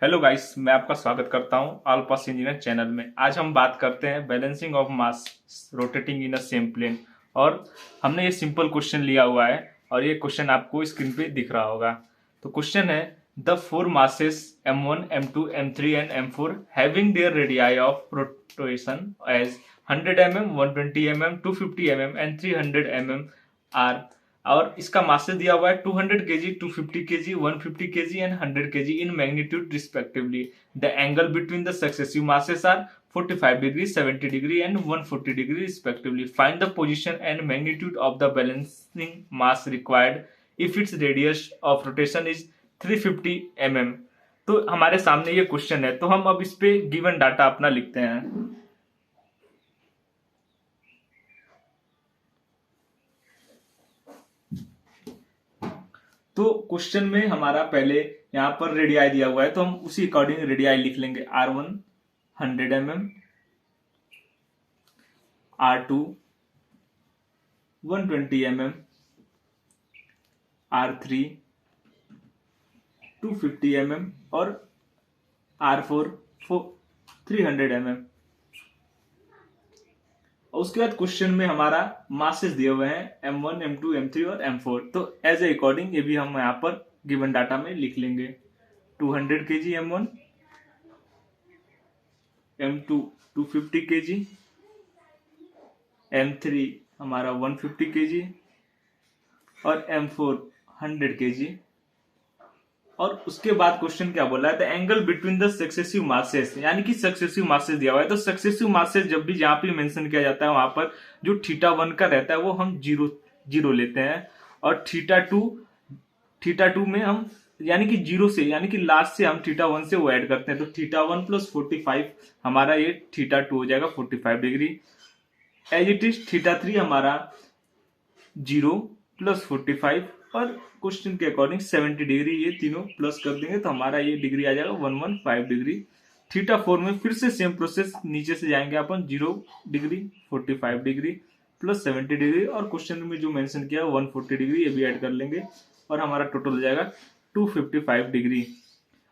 Hello guys, मैं आपका स्वागत करता हूं ऑल पास इंजीनियर चैनल में। आज हम बात करते हैं balancing of mass rotating in a same plane. और हमने ये सिंपल क्वेश्चन लिया हुआ है और ये क्वेश्चन आपको स्क्रीन पे दिख रहा होगा। तो क्वेश्चन है the four masses m1 m2 m3 and m4 having their radii of rotation as 100 mm 120 mm 250 mm and 300 mm are. और इसका मासेस दिया हुआ है 200 kg 250 kg 150 kg and 100 kg in magnitude respectively. The angle between the successive masses are 45 degree 70 degree and 140 degree respectively. Find the position and magnitude of the balancing mass required if its radius of rotation is 350 mm। तो हमारे सामने ये question है, तो हम अब इस पे गिवन डाटा अपना लिखते हैं। तो क्वेश्चन में हमारा पहले यहाँ पर रेडियाई दिया हुआ है, तो हम उसी अकॉर्डिंग रेडियाई लिख लेंगे। R1 100 mm, R2 120 mm, R3 250 mm और R4 300 mm। उसके बाद क्वेश्चन में हमारा मासेस दिए हुए हैं M1 M2 M3 और M4। तो एज ए अकॉर्डिंग ये भी हम यहाँ पर गिवन डाटा में लिख लेंगे। 200 kg M1, M2 250 kg, M3 हमारा 150 kg और M4 100 kg। और उसके बाद क्वेश्चन क्या बोला है, the angle between the successive masses, यानी कि सक्सेसिव मासेस दिया हुआ है। तो सक्सेसिव मासेस जब भी जहां पे मेंशन किया जाता है वहां पर जो थीटा 1 का रहता है वो हम जीरो जीरो लेते हैं, और थीटा टू में हम यानी कि जीरो से यानी कि लास्ट से हम थीटा 1 से वो ऐड करते हैं। तो थीटा 1 प्लस 45 हमारा ये थीटा 2 हो जाएगा 45 degree. As it is theta 3 हमारा 0 प्लस 45 और क्वेश्चन के अकॉर्डिंग 70 डिग्री, ये तीनों प्लस कर देंगे तो हमारा ये डिग्री आ जाएगा 115 डिग्री। थीटा 4 में फिर से सेम प्रोसेस, नीचे से जाएंगे अपन 0 डिग्री 45 डिग्री प्लस 70 डिग्री और क्वेश्चन में जो मेंशन किया 140 डिग्री, ये भी ऐड कर लेंगे और हमारा टोटल हो जाएगा 255 डिग्री।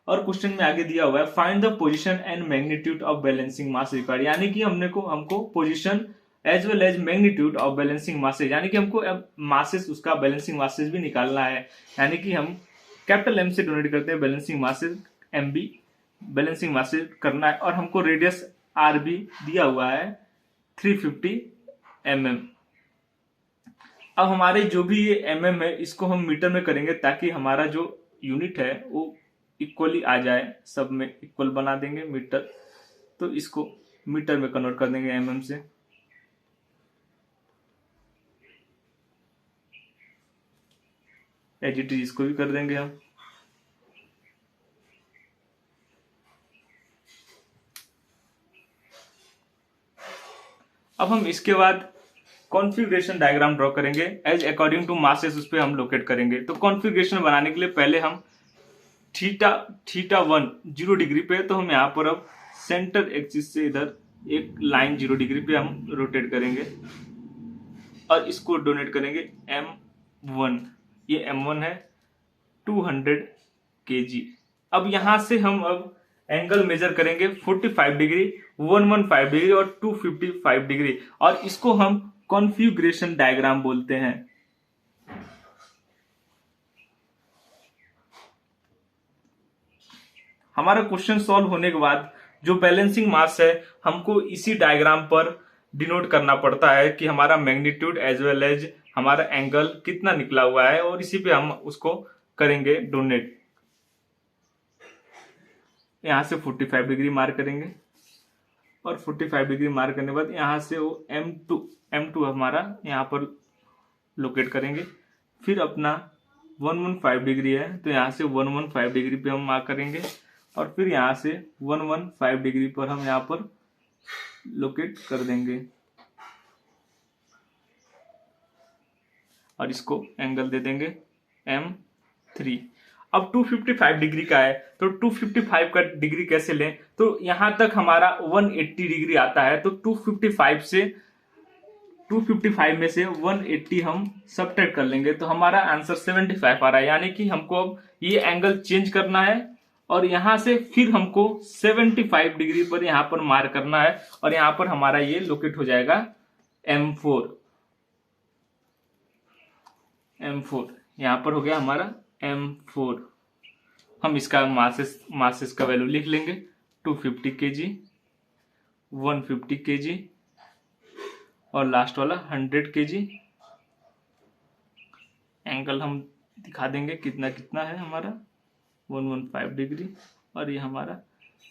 और क्वेश्चन में आगे दिया हुआ है find the position and magnitude of balancing mass required, यानी कि हमको position as well as magnitude of balancing masses, यानी कि हमको अब मासेस उसका बैलेंसिंग मासेज भी निकालना है। यानी कि हम कैपिटल M से डोनेट करते हैं balancing masses, MB balancing masses करना है, और हमको रेडियस RB दिया हुआ है 350 mm। अब हमारे जो भी ये mm है इसको हम मीटर में करेंगे ताकि हमारा जो यूनिट है वो इक्वली आ जाए, सब में इक्वल बना देंगे मीटर। तो इसको मीटर में कन्वर्ट कर देंगे mm से। एज इट इज इसको भी कर देंगे हम। अब हम इसके बाद कॉन्फ़िगरेशन डायग्राम ड्रॉ करेंगे एज अकॉर्डिंग टू मासेस, उस पर हम लोकेट करेंगे। तो कॉन्फ़िगरेशन बनाने के लिए पहले हम थीटा 1 0 डिग्री पे, तो हम यहाँ पर अब सेंटर एक्सिस से इधर एक लाइन 0 डिग्री पे हम रोटेट करेंगे और इसको डोनेट करेंगे M1। ये M1 है 200 kg। अब यहां से हम अब एंगल मेजर करेंगे 45 डिग्री 115 डिग्री और 255 डिग्री, और इसको हम कॉन्फ़िगरेशन डायग्राम बोलते हैं। हमारा क्वेश्चन सॉल्व होने के बाद जो बैलेंसिंग मास है हमको इसी डायग्राम पर डिनोट करना पड़ता है कि हमारा मैग्नीट्यूड एज वेल एज हमारा एंगल कितना निकला हुआ है, और इसी पे हम उसको करेंगे डोनेट। यहां से 45 डिग्री मार्क करेंगे और 45 डिग्री मार्क करने के बाद यहां से वो M2 हमारा यहाँ पर लोकेट करेंगे। फिर अपना 115 डिग्री है तो यहाँ से 115 डिग्री पे हम मार्क करेंगे और फिर यहाँ से 115 डिग्री पर हम यहाँ पर लोकेट कर देंगे और इसको एंगल दे देंगे M3। अब 255 डिग्री का है तो 255 का डिग्री कैसे लें, तो यहां तक हमारा 180 डिग्री आता है, तो 255 में से 180 हम सबट्रैक्ट कर लेंगे तो हमारा आंसर 75 आ रहा है। यानी कि हमको अब ये एंगल चेंज करना है और यहाँ से फिर हमको 75 डिग्री पर यहाँ पर मार्क करना है और यहाँ पर हमारा ये लोकेट हो जाएगा M4। M4 यहाँ पर हो गया हमारा M4। हम इसका मासेस का वैल्यू लिख लेंगे 250 kg, 150 kg और लास्ट वाला 100 kg। एंगल हम दिखा देंगे कितना कितना है हमारा 115 डिग्री और ये हमारा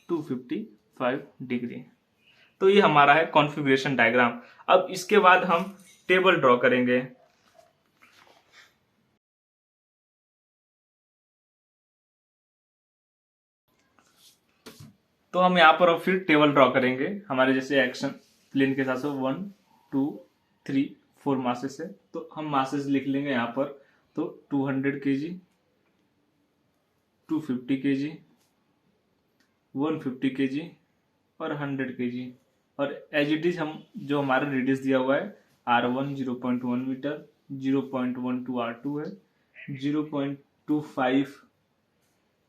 255 डिग्री। तो ये हमारा है कॉन्फ़िगरेशन डायग्राम। अब इसके बाद हम टेबल ड्रॉ करेंगे। तो हम यहाँ पर अब फिर टेबल ड्रॉ करेंगे हमारे जैसे एक्शन प्लेन के हिसाब से 1 2 3 4 मासेस है, तो हम मासेस लिख लेंगे यहाँ पर। तो 200 kg, 250 kg, 150 kg और 100 kg। और एज इट इज हम जो हमारा रेडियस दिया हुआ है R1 0.1 मीटर, 0.12 R2 है, 0.25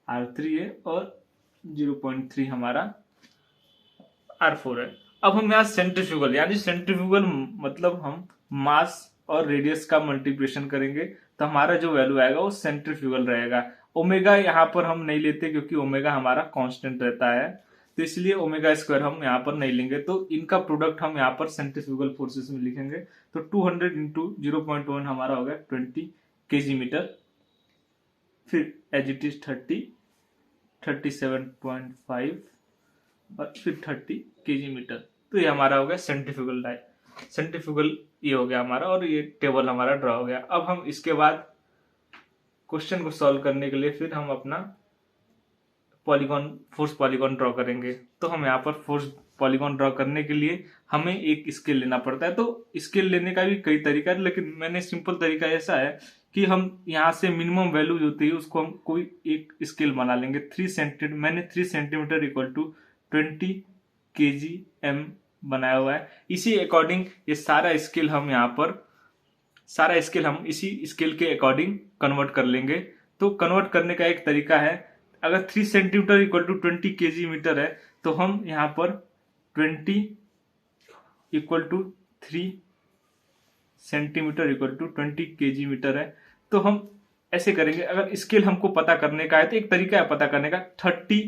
R3 है और 0.3 हमारा R4 है। अब हम यहाँ सेंट्रीफ्यूगल यानी सेंट्रीफ्यूगल मतलब हम मास और रेडियस का मल्टीप्लिकेशन करेंगे तो हमारा जो वैल्यू आएगा वो सेंट्रीफ्यूगल रहेगा। ओमेगा यहाँ पर हम नहीं लेते क्योंकि ओमेगा हमारा कांस्टेंट रहता है, तो इसलिए ओमेगा स्क्वायर हम यहाँ पर नहीं लेंगे। तो इनका प्रोडक्ट हम यहाँ पर सेंट्रीफ्यूगल फोर्सेस में लिखेंगे। तो 200 इंटू 0.1 हमारा हो गया 20 kg मीटर, फिर एज इट इज 37.5 और फिर 30 kg मीटर। तो ये हमारा हो गया सेंट्रीफ्यूगल ये हो गया हमारा और ये टेबल हमारा ड्रॉ हो गया। अब हम इसके बाद क्वेश्चन को सॉल्व करने के लिए फिर हम अपना फोर्स पॉलीगॉन ड्रॉ करेंगे। तो हम यहाँ पर फोर्स पॉलीगॉन ड्रॉ करने के लिए हमें एक स्केल लेना पड़ता है। तो स्केल लेने का भी कई तरीका है, लेकिन मैंने सिंपल तरीका ऐसा है कि हम यहाँ से मिनिमम वैल्यू जो होती है उसको हम कोई एक स्केल बना लेंगे। 3 सेंटीमीटर, मैंने 3 सेंटीमीटर इक्वल टू 20 kgm बनाया हुआ है। इसी अकॉर्डिंग ये सारा स्केल हम इसी स्केल के अकॉर्डिंग कन्वर्ट कर लेंगे। तो कन्वर्ट करने का एक तरीका है, अगर 3 centimetre equal to 20 kg metre है तो हम यहाँ पर 20 equal to 3 centimetre equal to 20 kg metre है। तो हम ऐसे करेंगे, अगर स्केल हमको पता करने का है तो एक तरीका है पता करने का, 30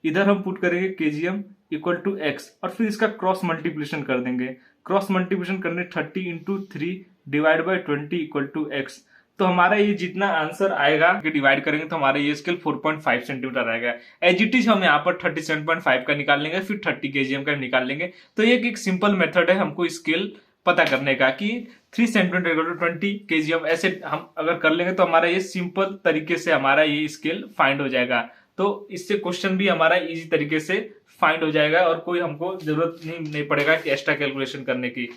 इधर हम पुट करेंगे kgm इक्वल टू एक्स और फिर इसका क्रॉस मल्टीप्लिकेशन कर देंगे। क्रॉस मल्टीप्लिकेशन करने 30 into 3 divide by 20 equal to x. तो हमारा ये जितना आंसर आएगा कि डिवाइड करेंगे तो हमारा ये स्केल 4.5 सेंटीमीटर आएगा। एज इट इज हम यहाँ पर 37.5 का निकाल लेंगे, फिर 30 kgm का निकाल लेंगे। तो ये एक सिंपल मेथड है हमको स्केल पता करने का कि 3 सेंटीमीटर इक्वल टू 20 kgm। ऐसे हम अगर कर लेंगे तो हमारा ये सिंपल तरीके से हमारा ये स्केल फाइंड हो जाएगा। तो इससे क्वेश्चन भी हमारा इजी तरीके से फाइंड हो जाएगा और कोई हमको जरूरत नहीं पड़ेगा कि एक्स्ट्रा कैलकुलेशन करने की।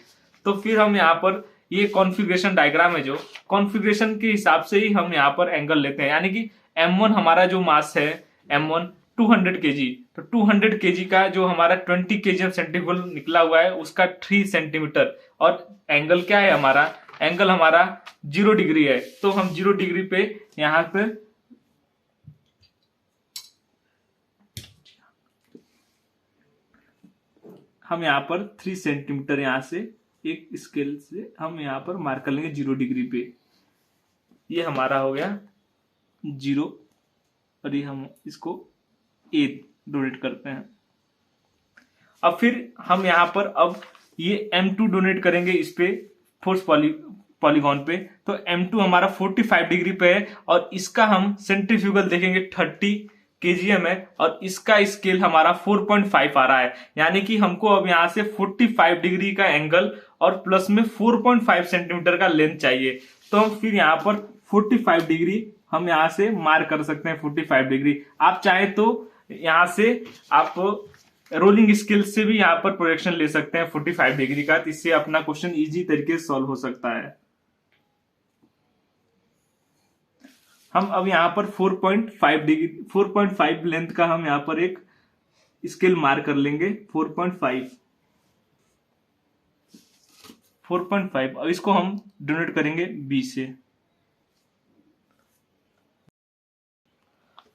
तो फिर हम यहाँ पर ये कॉन्फ़िगरेशन डायग्राम है, जो कॉन्फ़िगरेशन के हिसाब से ही हम यहाँ पर एंगल लेते हैं। यानी कि M1 हमारा जो मास है M1 200 kg, तो 200 kg का जो हमारा 20 kg सेंटीफ्यूगल निकला हुआ है उसका 3 सेंटीमीटर और एंगल क्या है हमारा, एंगल हमारा 0 डिग्री है। तो हम 0 डिग्री पे यहाँ पे हम यहाँ पर 3 सेंटीमीटर यहाँ से एक स्केल से हम यहाँ पर मार्क कर लेंगे 0 डिग्री पे। ये हमारा हो गया 0 और ये हम इसको A डोनेट करते हैं। अब फिर हम यहाँ पर अब ये M2 डोनेट करेंगे इस पे फोर्स पॉलीगॉन पे। तो M2 हमारा 45 डिग्री पे है और इसका हम सेंट्रीफ्यूगल देखेंगे 30 kgm है और इसका स्केल हमारा 4.5 आ रहा है। यानी कि हमको अब यहाँ से 45 डिग्री का एंगल और प्लस में 4.5 सेंटीमीटर का लेंथ चाहिए। तो हम फिर यहाँ पर 45 डिग्री हम यहाँ से मार्क कर सकते हैं। 45 डिग्री आप चाहे तो यहाँ से आप रोलिंग स्केल से भी यहाँ पर प्रोजेक्शन ले सकते हैं 45 डिग्री का, इससे अपना क्वेश्चन इजी तरीके से सॉल्व हो सकता है। हम अब यहाँ पर 4.5 डिग्री 4.5 लेंथ का हम यहाँ पर एक स्केल मार्क कर लेंगे 4.5 और इसको हम डोनेट करेंगे B से।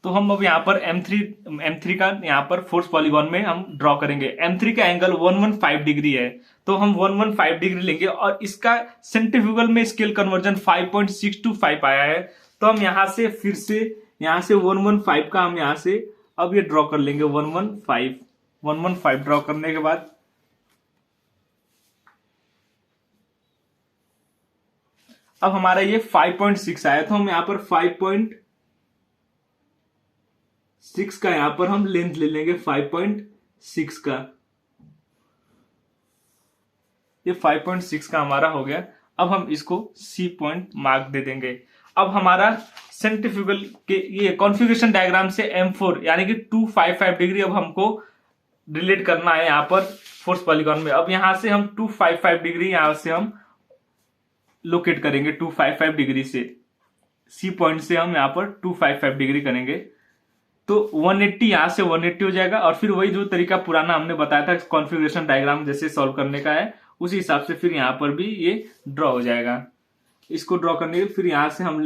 तो हम अब यहाँ पर M3 का यहाँ पर फोर्स पॉलीगॉन में हम ड्रॉ करेंगे। M3 का एंगल 115 डिग्री है, तो हम 115 डिग्री लेंगे और इसका सेंट्रीफ्यूगल में स्केल कन्वर्जन 5.625 आया है। तो हम यहाँ से फिर से यहाँ से 115 का हम यहाँ से अब ये ड्रॉ कर लेंगे। 115 ड्रॉ करने के बाद अब हमारा ये 5.6 आया, तो हम यहाँ पर 5.6 का यहाँ पर हम लेंथ ले लेंगे। 5.6 का, ये 5.6 का हमारा हो गया। अब हम इसको C पॉइंट मार्क दे देंगे। अब हमारा सेंट्रीफ्यूगल के ये कॉन्फ़िगरेशन डायग्राम से M4 यानी कि 255 डिग्री अब हमको रिलेट करना है यहाँ पर फोर्स पॉलीगॉन में। अब यहां से हम 255 डिग्री यहां से हम लोकेट करेंगे। 255 डिग्री से C पॉइंट से हम यहाँ पर 255 डिग्री करेंगे, तो 180 यहां से 180 हो जाएगा। और फिर वही जो तरीका पुराना हमने बताया था कॉन्फ़िगरेशन डायग्राम जैसे सॉल्व करने का है, उसी हिसाब से फिर यहाँ पर भी ये ड्रॉ हो जाएगा। इसको ड्रॉ करने के फिर यहां से हम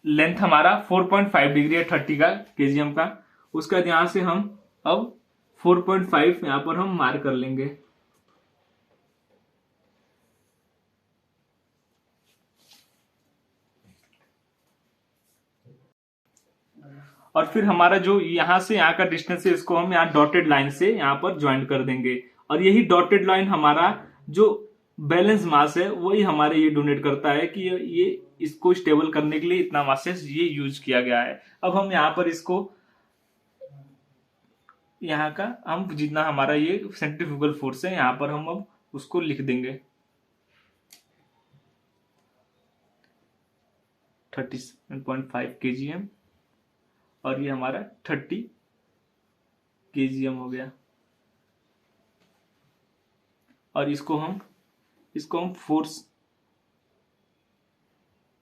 लेंथ हमारा 4.5 डिग्री है 30 का केजीएम का। उसके बाद यहां से हम अब 4.5 यहां पर हम मार्क कर लेंगे। और फिर हमारा जो यहां से यहाँ का डिस्टेंस है इसको हम यहाँ डॉटेड लाइन से यहाँ पर ज्वाइन कर देंगे। और यही डॉटेड लाइन हमारा जो बैलेंस मास है वही हमारे ये डोनेट करता है कि ये इसको स्टेबल करने के लिए इतना मासेस ये यूज किया गया है। अब हम यहाँ पर इसको यहाँ का हम जितना हमारा ये सेंट्रीफ्यूगल फोर्स है यहाँ पर हम अब उसको लिख देंगे 37.5 kgm और ये हमारा 30 kgm हो गया। और इसको हम फोर्स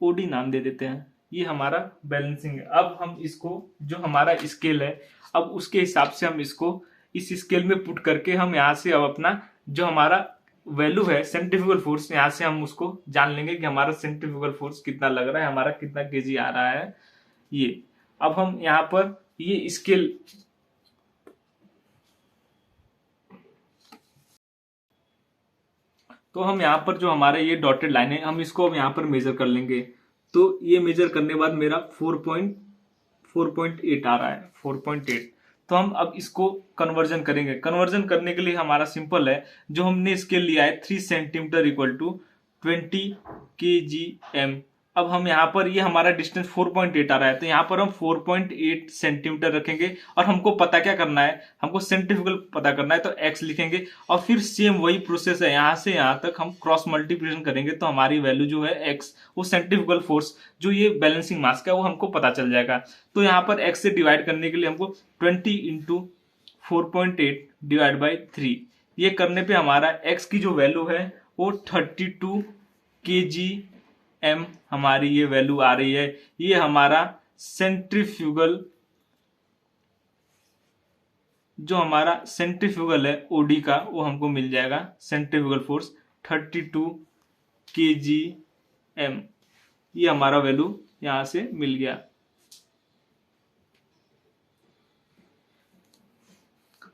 ओडी नाम दे देते हैं। ये हमारा बैलेंसिंग है। अब हम इसको जो हमारा स्केल है अब उसके हिसाब से हम इसको इस स्केल में पुट करके हम यहाँ से अब अपना जो हमारा वैल्यू है सेंट्रीफ्यूगल फोर्स यहाँ से हम उसको जान लेंगे कि हमारा सेंट्रीफ्यूगल फोर्स कितना लग रहा है, हमारा कितना केजी आ रहा है। ये अब हम यहाँ पर ये स्केल तो हम यहाँ पर जो हमारा ये डॉटेड लाइन है हम इसको अब यहाँ पर मेजर कर लेंगे। तो ये मेजर करने बाद मेरा 4.8 आ रहा है 4.8। तो हम अब इसको कन्वर्जन करेंगे। कन्वर्जन करने के लिए हमारा सिंपल है, जो हमने स्केल लिया है 3 सेंटीमीटर इक्वल टू 20 kgm। अब हम यहाँ पर ये हमारा डिस्टेंस 4.8 आ रहा है, तो यहाँ पर हम 4.8 सेंटीमीटर रखेंगे। और हमको पता क्या करना है, हमको सेंट्रीफ्यूगल पता करना है, तो x लिखेंगे। और फिर सेम वही प्रोसेस है, यहाँ से यहाँ तक हम क्रॉस मल्टीप्लिकेशन करेंगे तो हमारी वैल्यू जो है x, वो सेंट्रीफ्यूगल फोर्स जो ये बैलेंसिंग मास का वो हमको पता चल जाएगा। तो यहाँ पर x से डिवाइड करने के लिए हमको 20 इंटू 4.8 डिवाइड बाई 3 ये करने पे हमारा x की जो वैल्यू है वो 32 kgm हमारी ये वैल्यू आ रही है। ये हमारा सेंट्रीफ्यूगल जो हमारा सेंट्रीफ्यूगल है ओडी का वो हमको मिल जाएगा। सेंट्रीफ्यूगल फोर्स 32 kgm ये हमारा वैल्यू यहां से मिल गया।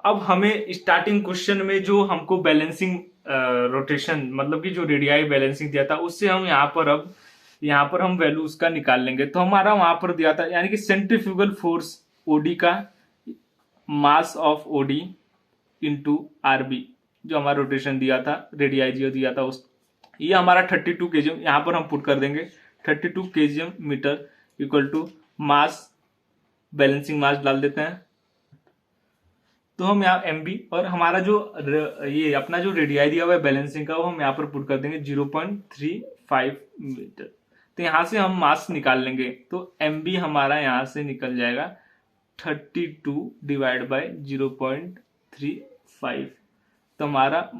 अब हमें स्टार्टिंग क्वेश्चन में जो हमको बैलेंसिंग रोटेशन मतलब कि जो रेडियाई बैलेंसिंग दिया था उससे हम यहाँ पर हम वैल्यू उसका निकाल लेंगे। तो हमारा वहां पर दिया था यानी कि सेंट्रीफ्यूगल फोर्स ओडी का mass of OD into RB जो हमारा रोटेशन दिया था रेडियाई जो दिया था उस ये हमारा 32 kgm यहाँ पर हम पुट कर देंगे। 32 kgm metre equal to mass balancing mass डाल देते हैं। तो हम यहाँ MB और हमारा जो ये अपना जो रेडियाई दिया हुआ है बैलेंसिंग का वो हम यहाँ पर पुट कर देंगे 0.35 मीटर। तो यहाँ से हम मास निकाल लेंगे। तो MB हमारा यहाँ से निकल जाएगा 32 डिवाइड बाई 0.35। तो हमारा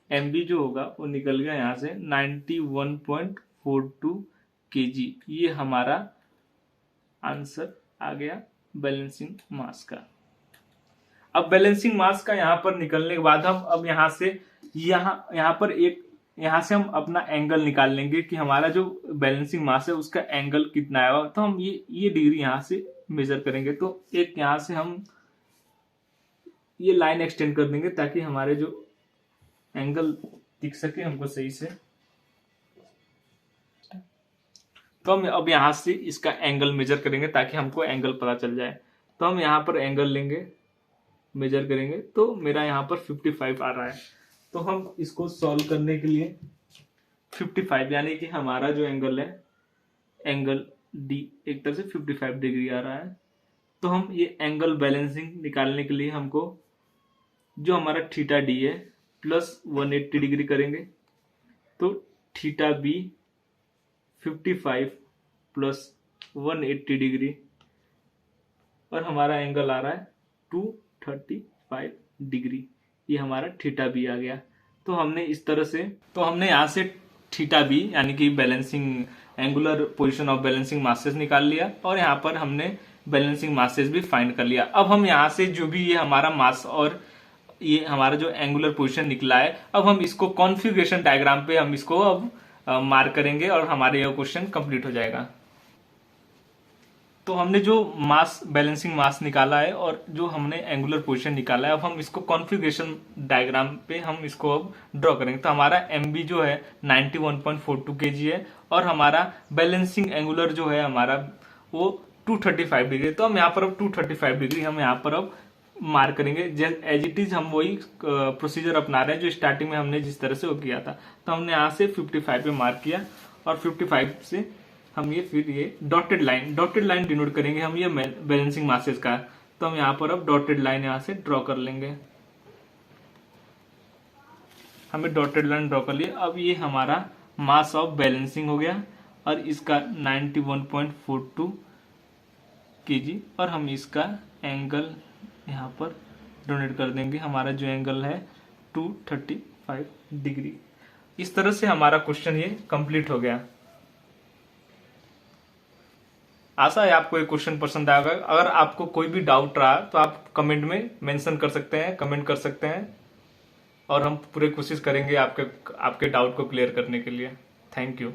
MB जो होगा वो निकल गया यहाँ से 91.42 kg। ये हमारा आंसर आ गया बैलेंसिंग मास का। अब बैलेंसिंग मास का यहाँ पर निकलने के बाद हम अब यहाँ से हम अपना एंगल निकाल लेंगे कि हमारा जो बैलेंसिंग मास है उसका एंगल कितना आएगा। तो हम ये डिग्री यहाँ से मेजर करेंगे। तो एक यहाँ से हम ये लाइन एक्सटेंड कर देंगे ताकि हमारे जो एंगल दिख सके हमको सही से। तो हम अब यहाँ से इसका एंगल मेजर करेंगे ताकि हमको एंगल पता चल जाए। तो हम यहाँ पर एंगल लेंगे, मेजर करेंगे, तो मेरा यहाँ पर 55 आ रहा है। तो हम इसको सॉल्व करने के लिए 55 यानी कि हमारा जो एंगल है, एंगल डी एक तरह से 55 डिग्री आ रहा है। तो हम ये एंगल बैलेंसिंग निकालने के लिए हमको जो हमारा थीटा डी है प्लस 180 डिग्री करेंगे। तो थीटा बी 55 प्लस 180 डिग्री और हमारा एंगल आ रहा है 235 डिग्री। ये हमारा थीटा बी आ गया। तो हमने इस तरह से, तो हमने यहाँ से थीटा बी यानी कि balancing angular position of balancing masses निकाल लिया और यहाँ पर हमने बैलेंसिंग मासेस भी फाइंड कर लिया। अब हम यहाँ से जो भी ये हमारा मास और ये हमारा जो एंगुलर पोजीशन निकला है, अब हम इसको कॉन्फ़िगरेशन डायग्राम पे हम इसको अब मार्क करेंगे और हमारे यह क्वेश्चन कंप्लीट हो जाएगा। तो हमने जो मास बैलेंसिंग मास निकाला है और जो हमने एंगुलर पोजीशन निकाला है, अब हम इसको कॉन्फ़िगरेशन डायग्राम पे हम इसको अब ड्रॉ करेंगे। तो हमारा एमबी जो है 91.42 kg है और हमारा बैलेंसिंग एंगुलर जो है हमारा वो 235 डिग्री। तो हम यहाँ पर अब 235 डिग्री हम यहाँ पर अब मार्क करेंगे। एज इट इज हम वही प्रोसीजर अपना रहे हैं जो स्टार्टिंग में हमने जिस तरह से वो किया था। तो हमने यहाँ से 55 पे मार्क किया और 55 से हम ये फिर ये डॉटेड लाइन डिनोट करेंगे हम ये बैलेंसिंग मासेस का। तो हम यहाँ पर अब डॉटेड लाइन यहाँ से ड्रॉ कर लेंगे। हमें डॉटेड लाइन ड्रॉ कर लिया। अब ये हमारा मास ऑफ बैलेंसिंग हो गया और इसका 91.42 kg और हम इसका एंगल यहाँ पर डोनेट कर देंगे। हमारा जो एंगल है 235 डिग्री। इस तरह से हमारा क्वेश्चन ये कंप्लीट हो गया। आशा है आपको ये क्वेश्चन पसंद आएगा। अगर आपको कोई भी डाउट रहा तो आप कमेंट में मेंशन कर सकते हैं, कमेंट कर सकते हैं और हम पूरी कोशिश करेंगे आपके डाउट को क्लियर करने के लिए। Thank you.